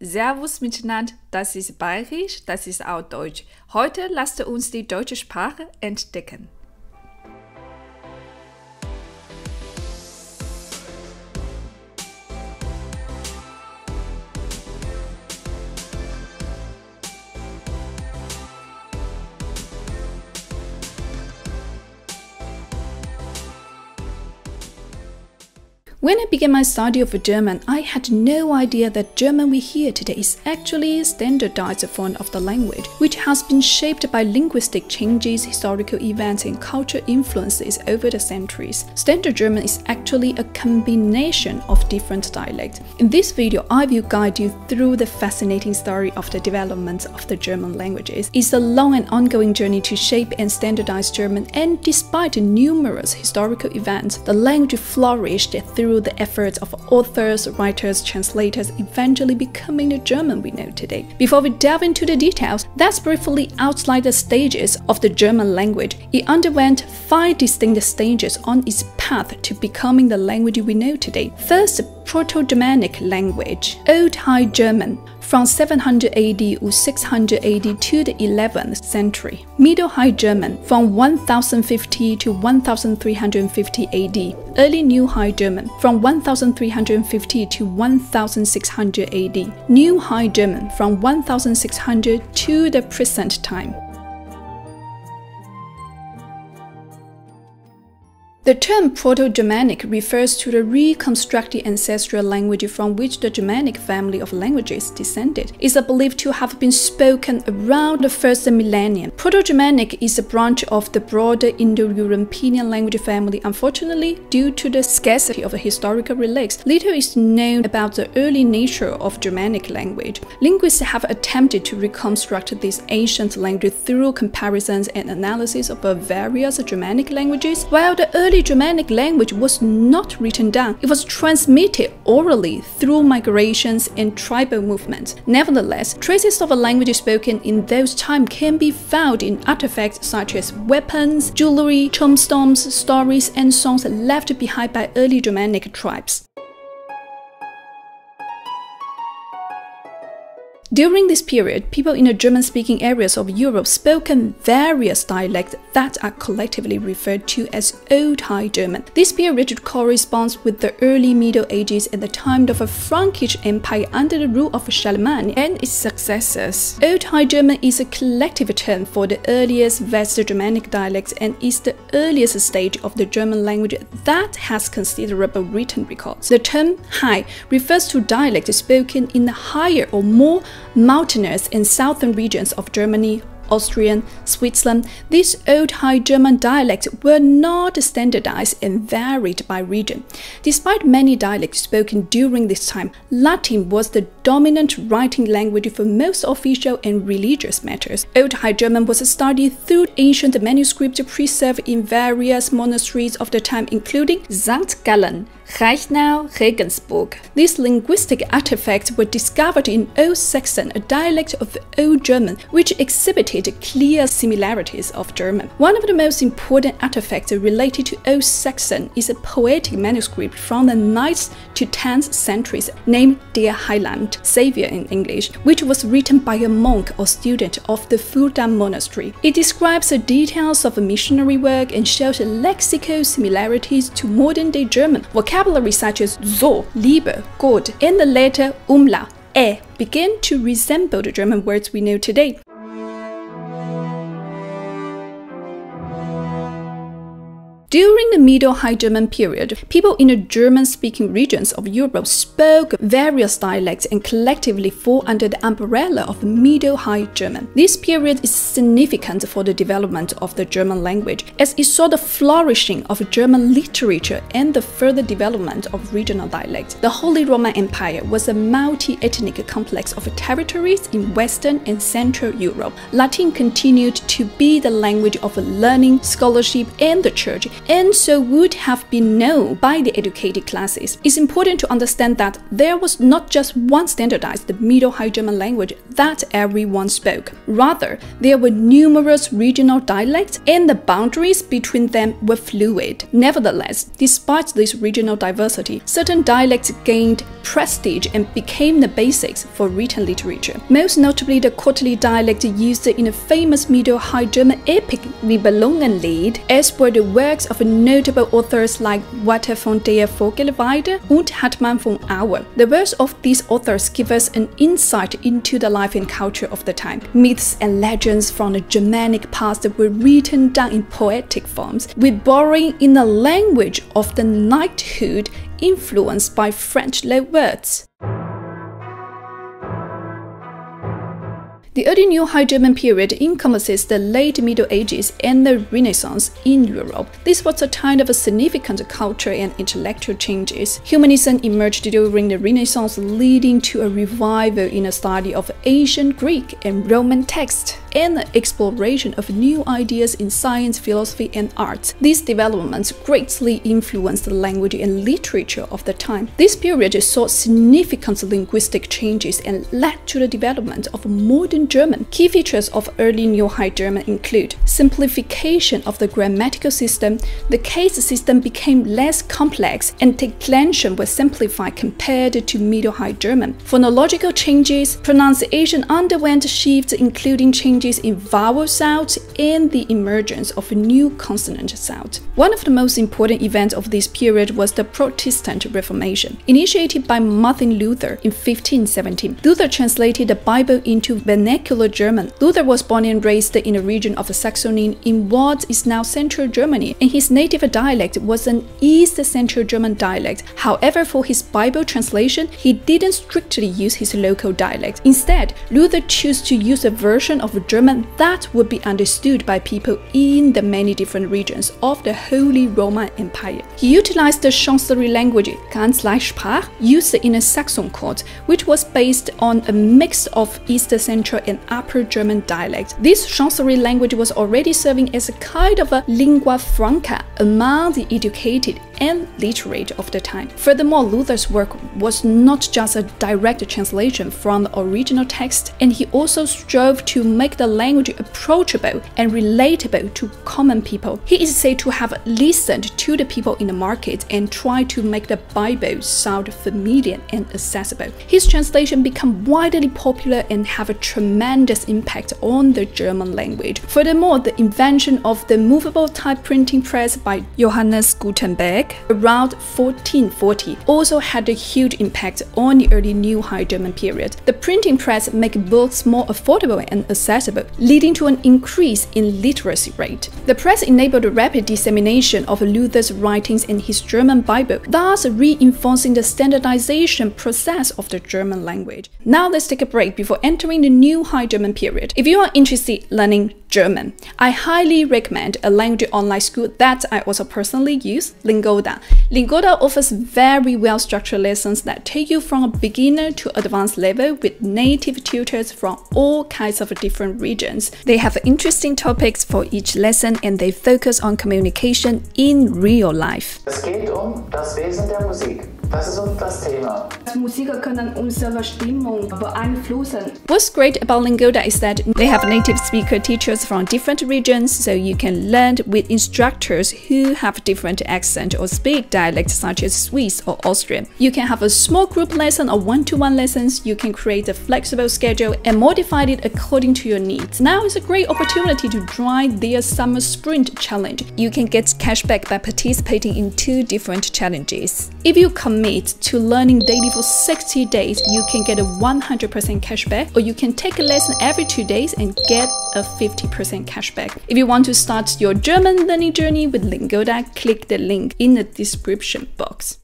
Servus miteinander, das ist Bayerisch, das ist auch Deutsch. Heute lasst uns die deutsche Sprache entdecken. When I began my study of German, I had no idea that German we hear today is actually a standardized form of the language, which has been shaped by linguistic changes, historical events, and cultural influences over the centuries. Standard German is actually a combination of different dialects. In this video, I will guide you through the fascinating story of the development of the German languages. It's a long and ongoing journey to shape and standardize German, and despite numerous historical events, the language flourished through the efforts of authors, writers, translators, eventually becoming the German we know today. Before we delve into the details, let's briefly outline the stages of the German language. It underwent 5 distinct stages on its path to becoming the language we know today. First, Proto-Germanic language, Old High German, from 700 AD or 600 AD to the 11th century. Middle High German, from 1050 to 1350 AD. Early New High German, from 1350 to 1600 AD. New High German, from 1600 to the present time. The term Proto-Germanic refers to the reconstructed ancestral language from which the Germanic family of languages descended. It is believed to have been spoken around the first millennium. Proto-Germanic is a branch of the broader Indo-European language family. Unfortunately, due to the scarcity of historical relics, little is known about the early nature of Germanic language. Linguists have attempted to reconstruct this ancient language through comparisons and analysis of various Germanic languages. While the early Germanic language was not written down, it was transmitted orally through migrations and tribal movements. Nevertheless, traces of a language spoken in those times can be found in artifacts such as weapons, jewelry, tombstones, stories, and songs left behind by early Germanic tribes. During this period, people in the German-speaking areas of Europe spoke various dialects that are collectively referred to as Old High German. This period corresponds with the early Middle Ages and the time of a Frankish Empire under the rule of Charlemagne and its successors. Old High German is a collective term for the earliest West Germanic dialects and is the earliest stage of the German language that has considerable written records. The term High refers to dialects spoken in the higher or more mountainous and southern regions of Germany, Austria, Switzerland. These Old High German dialects were not standardized and varied by region. Despite many dialects spoken during this time, Latin was the dominant writing language for most official and religious matters. Old High German was studied through ancient manuscripts preserved in various monasteries of the time, including St. Gallen, Reichenau, Regensburg. These linguistic artifacts were discovered in Old Saxon, a dialect of Old German, which exhibited clear similarities of German. One of the most important artifacts related to Old Saxon is a poetic manuscript from the 9th to 10th centuries named Der Heiland, Savior in English, which was written by a monk or student of the Fulda monastery. It describes the details of missionary work and shows lexical similarities to modern-day German. Vocabulary such as so, Liebe, Gott, and the letter umlaut, began to resemble the German words we know today. During the Middle High German period, people in the German-speaking regions of Europe spoke various dialects and collectively fall under the umbrella of Middle High German. This period is significant for the development of the German language, as it saw the flourishing of German literature and the further development of regional dialects. The Holy Roman Empire was a multi-ethnic complex of territories in Western and Central Europe. Latin continued to be the language of learning, scholarship, and the church, and so would have been known by the educated classes. It's important to understand that there was not just one standardized Middle High German language that everyone spoke. Rather, there were numerous regional dialects, and the boundaries between them were fluid. Nevertheless, despite this regional diversity, certain dialects gained prestige and became the basics for written literature. Most notably, the quarterly dialect used in a famous Middle High German epic Nibelungenlied, as were the works of notable authors like Walter von der Vogelweide and Hartmann von Auer. The works of these authors give us an insight into the life and culture of the time. Myths and legends from the Germanic past were written down in poetic forms, with borrowing in the language of the knighthood influenced by French loanwords. The early New High German period encompasses the late Middle Ages and the Renaissance in Europe. This was a time of significant cultural and intellectual changes. Humanism emerged during the Renaissance, leading to a revival in the study of ancient Greek and Roman texts and the exploration of new ideas in science, philosophy, and arts. These developments greatly influenced the language and literature of the time. This period saw significant linguistic changes and led to the development of modern German. Key features of early New High German include simplification of the grammatical system. The case system became less complex, and declension was simplified compared to Middle High German. Phonological changes. Pronunciation underwent shifts, including changes in vowel sounds and the emergence of new consonant sounds. One of the most important events of this period was the Protestant Reformation. Initiated by Martin Luther in 1517, Luther translated the Bible into vernacular German. Luther was born and raised in the region of Saxony in what is now Central Germany, and his native dialect was an East Central German dialect. However, for his Bible translation, he didn't strictly use his local dialect. Instead, Luther chose to use a version of German that would be understood by people in the many different regions of the Holy Roman Empire. He utilized the Chancery language, Kanzleisprache, used in a Saxon court, which was based on a mix of East Central and Upper German dialect. This Chancery language was already serving as a kind of a lingua franca among the educated and literate of the time. Furthermore, Luther's work was not just a direct translation from the original text, and he also strove to make the language approachable and relatable to common people. He is said to have listened to the people in the market and tried to make the Bible sound familiar and accessible. His translation became widely popular and have a tremendous impact on the German language. Furthermore, the invention of the movable type printing press by Johannes Gutenberg around 1440 also had a huge impact on the early New High German period. The printing press made books more affordable and accessible, leading to an increase in literacy rate. The press enabled the rapid dissemination of Luther's writings in his German Bible, thus reinforcing the standardization process of the German language. Now let's take a break before entering the New High German period. If you are interested in learning German, I highly recommend a language online school that I also personally use, Lingoda. Lingoda offers very well-structured lessons that take you from a beginner to advanced level with native tutors from all kinds of different regions. They have interesting topics for each lesson and they focus on communication in real life. Es geht das Wesen der Musik. Das ist das Thema. Musiker können unsere Stimmung beeinflussen. What's great about Lingoda is that they have native speaker teachers from different regions, so you can learn with instructors who have different accent or speak dialects such as Swiss or Austrian. You can have a small group lesson or one-to-one lessons. You can create a flexible schedule and modify it according to your needs. Now is a great opportunity to join their summer sprint challenge. You can get cashback by participating in 2 different challenges. If you commit to learning daily for 60 days, you can get a 100% cashback, or you can take a lesson every 2 days and get a 50% cashback. If you want to start your German learning journey with Lingoda, click the link in the description box.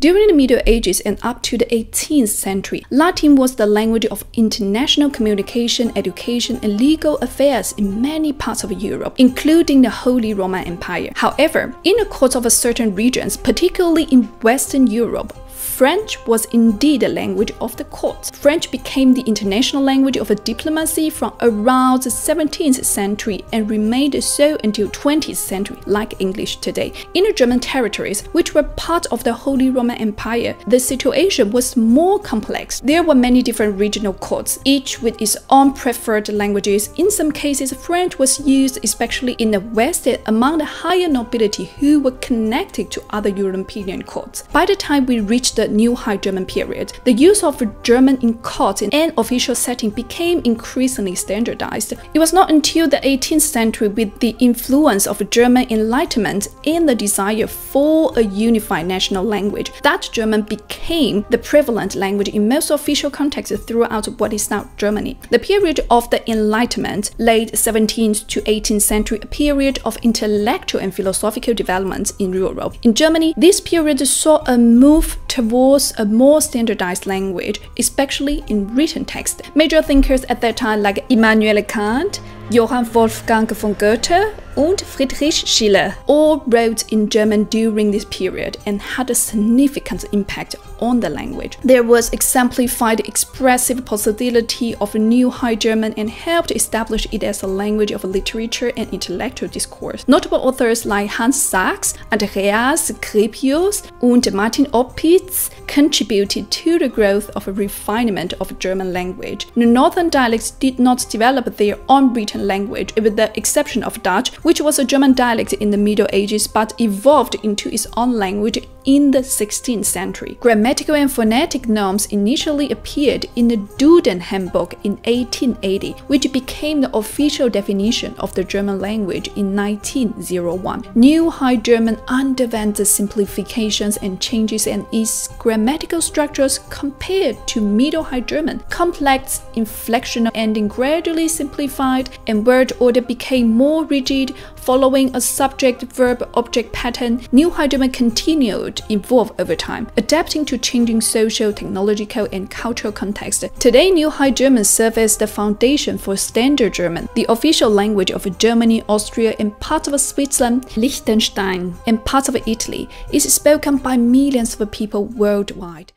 During the Middle Ages and up to the 18th century, Latin was the language of international communication, education, and legal affairs in many parts of Europe, including the Holy Roman Empire. However, in the courts of certain regions, particularly in Western Europe, French was indeed the language of the court. French became the international language of diplomacy from around the 17th century and remained so until 20th century, like English today. In the German territories, which were part of the Holy Roman Empire, the situation was more complex. There were many different regional courts, each with its own preferred languages. In some cases, French was used especially in the West among the higher nobility who were connected to other European courts. By the time we reached the New High German period, the use of German in court and official setting became increasingly standardized. It was not until the 18th century, with the influence of German Enlightenment and the desire for a unified national language, that German became the prevalent language in most official contexts throughout what is now Germany. The period of the Enlightenment, late 17th to 18th century, a period of intellectual and philosophical development in Europe. In Germany, this period saw a move towards a more standardized language, especially in written text. Major thinkers at that time like Immanuel Kant, Johann Wolfgang von Goethe and Friedrich Schiller all wrote in German during this period and had a significant impact on the language. There was exemplified expressive possibility of a New High German and helped establish it as a language of literature and intellectual discourse. Notable authors like Hans Sachs, Andreas Gropius, and Martin Opitz contributed to the growth of a refinement of German language. The northern dialects did not develop their own written language, with the exception of Dutch, which was a German dialect in the Middle Ages but evolved into its own language in the 16th century. Grammatical and phonetic norms initially appeared in the Duden Handbook in 1880, which became the official definition of the German language in 1901. New High German underwent the simplifications and changes in its grammatical structures compared to Middle High German. Complex inflectional ending gradually simplified and word order became more rigid, following a subject-verb-object pattern. New High German continued to evolve over time, adapting to changing social, technological, and cultural contexts. Today, New High German serves as the foundation for Standard German, the official language of Germany, Austria, and part of Switzerland, Liechtenstein, and parts of Italy. It is spoken by millions of people worldwide.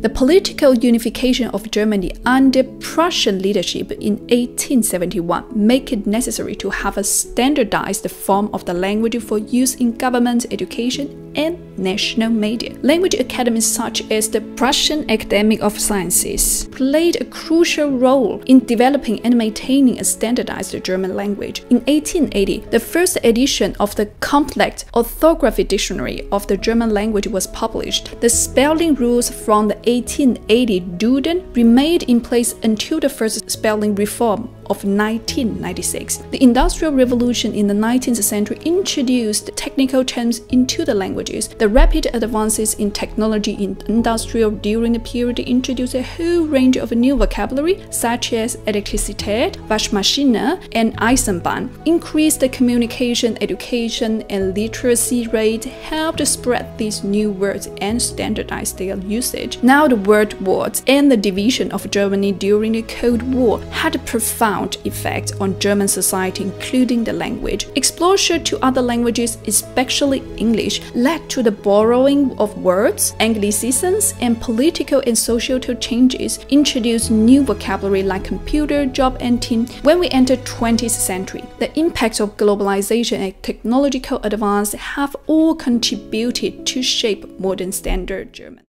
The political unification of Germany under Prussian leadership in 1871 made it necessary to have a standardized form of the language for use in government, education, and national media. Language academies such as the Prussian Academy of Sciences played a crucial role in developing and maintaining a standardized German language. In 1880, the first edition of the complete orthography dictionary of the German language was published. The spelling rules from the 1880 Duden remained in place until the first spelling reform of 1996. The Industrial Revolution in the 19th century introduced technical terms into the languages. The rapid advances in technology in industrial during the period introduced a whole range of new vocabulary, such as Elektrizität, Waschmaschine, and Eisenbahn. Increased communication, education, and literacy rate helped spread these new words and standardize their usage. Now the word wars and the division of Germany during the Cold War had a profound effect on German society, including the language. Exposure to other languages, especially English, led to the borrowing of words, anglicisms, and political and social changes, introduced new vocabulary like computer, job, and team. When we enter 20th century, the impacts of globalization and technological advance have all contributed to shape modern Standard German.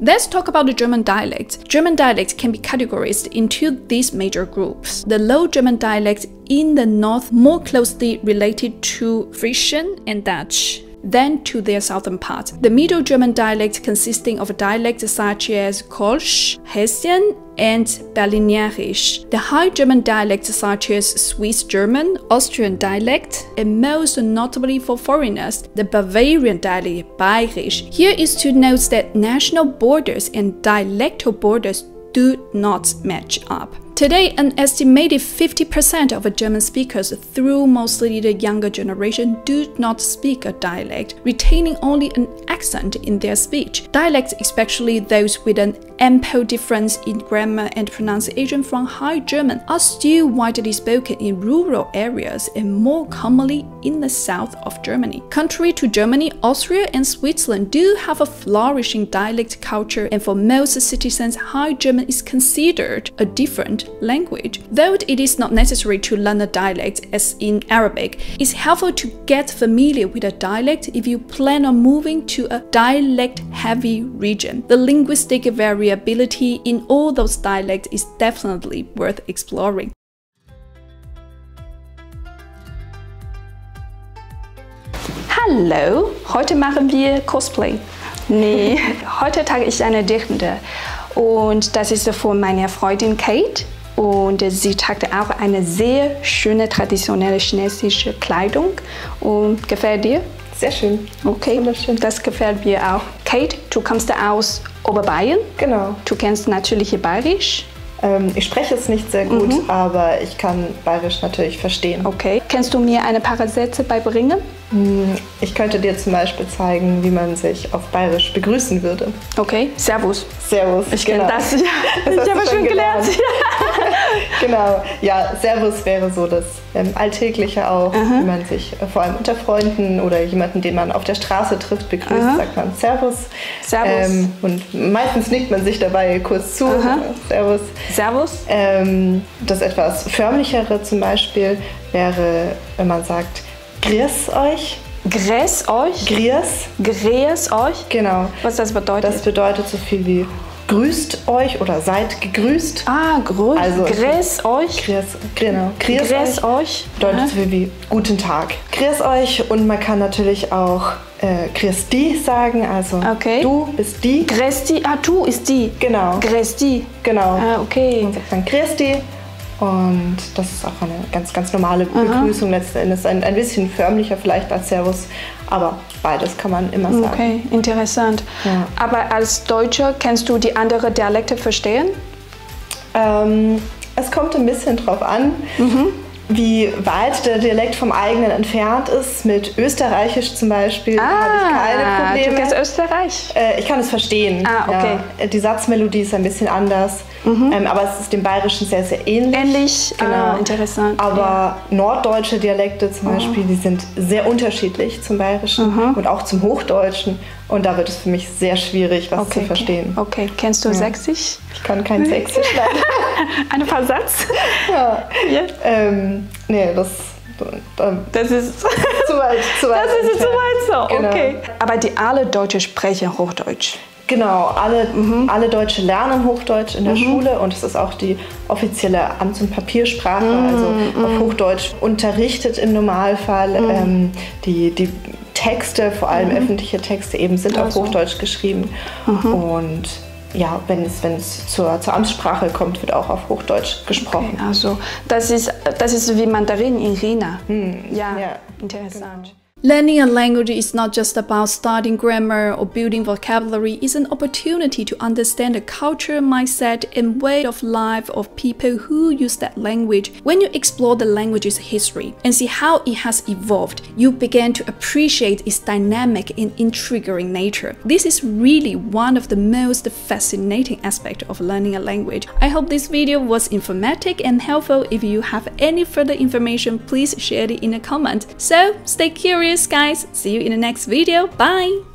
Let's talk about the German dialects. German dialects can be categorized into these major groups. The Low German dialects in the north more closely related to Frisian and Dutch than to their southern part. The Middle German dialect consisting of dialects such as Kölsch, Hessian, and Berlinerisch. The High German dialects such as Swiss German, Austrian dialect, and most notably for foreigners, the Bavarian dialect, Bayerisch. Here is to note that national borders and dialectal borders do not match up. Today, an estimated 50% of German speakers, through mostly the younger generation, do not speak a dialect, retaining only an accent in their speech. Dialects, especially those with an ample difference in grammar and pronunciation from High German, are still widely spoken in rural areas and more commonly in the south of Germany. Contrary to Germany, Austria and Switzerland do have a flourishing dialect culture, and for most citizens, High German is considered a different language. Though it is not necessary to learn a dialect as in Arabic, it's helpful to get familiar with a dialect if you plan on moving to a dialect-heavy region. The linguistic variability in all those dialects is definitely worth exploring. Hallo, heute machen wir Cosplay. Nee, heute trage ich eine Dirndl und das ist von meiner Freundin Kate und sie trägt auch eine sehr schöne traditionelle chinesische Kleidung und gefällt dir? Sehr schön. Okay, wunderschön. Das gefällt mir auch. Kate, du kommst aus Oberbayern? Genau. Du kennst natürlich Bayerisch? Ich spreche es nicht sehr gut, aber ich kann Bayerisch natürlich verstehen. Okay. Kannst du mir ein paar Sätze beibringen? Ich könnte dir zum Beispiel zeigen, wie man sich auf Bayerisch begrüßen würde. Okay, Servus. Servus, ich kenne das. Ja. Ich habe schon gelernt. Genau, ja, Servus wäre so das Alltägliche auch, wie man sich vor allem unter Freunden oder jemanden, den man auf der Straße trifft, begrüßt, sagt man Servus. Servus. Und meistens nickt man sich dabei kurz zu. Servus. Servus. Das etwas förmlichere zum Beispiel wäre, wenn man sagt, Grüß euch. Grüß euch? Grüß euch? Genau. Was das bedeutet? Das bedeutet so viel wie grüßt euch oder seid gegrüßt. Ah, grüß. Also, grüß euch. Genau. Grüß euch. Bedeutet so viel wie guten Tag. Grüß euch, und man kann natürlich auch grüß die sagen, also du bist die. Grüß die, du ist die. Genau. Grüß die. Genau. Ah, okay. Man sagt dann grüß die. Und das ist auch eine ganz, ganz normale Begrüßung letzten Endes. Ein bisschen förmlicher vielleicht als Servus, aber beides kann man immer sagen. Okay, interessant. Ja. Aber als Deutscher kannst du die anderen Dialekte verstehen? Es kommt ein bisschen drauf an, wie weit der Dialekt vom eigenen entfernt ist. Mit Österreichisch zum Beispiel habe ich keine Probleme. Du kennst Österreich? Ich kann es verstehen. Ah, okay. Ja. Die Satzmelodie ist ein bisschen anders, aber es ist dem Bayerischen sehr, sehr ähnlich. Ähnlich? Genau. Interessant. Aber norddeutsche Dialekte zum Beispiel, die sind sehr unterschiedlich zum Bayerischen und auch zum Hochdeutschen. Und da wird es für mich sehr schwierig, was zu verstehen. Okay, kennst du Sächsisch? Ich kann kein Sächsisch leider. Ein paar Satz? Ja. Nee, das ist zu weit. Das ist zu weit so, Genau. Okay. Aber die alle Deutsche sprechen Hochdeutsch. Genau, alle Deutsche lernen Hochdeutsch in der Schule, und es ist auch die offizielle Amts- und Papiersprache, also auf Hochdeutsch unterrichtet im Normalfall. Die Texte, vor allem öffentliche Texte eben, sind auf Hochdeutsch geschrieben. Und ja, wenn es zur Amtssprache kommt, wird auch auf Hochdeutsch gesprochen. Okay, also das ist wie Mandarin in China. Ja, interessant. Genau. Learning a language is not just about studying grammar or building vocabulary, it's an opportunity to understand the culture, mindset, and way of life of people who use that language. When you explore the language's history and see how it has evolved, you begin to appreciate its dynamic and intriguing nature. This is really one of the most fascinating aspects of learning a language. I hope this video was informative and helpful. If you have any further information, please share it in a comment. So, stay curious, guys. See you in the next video. Bye!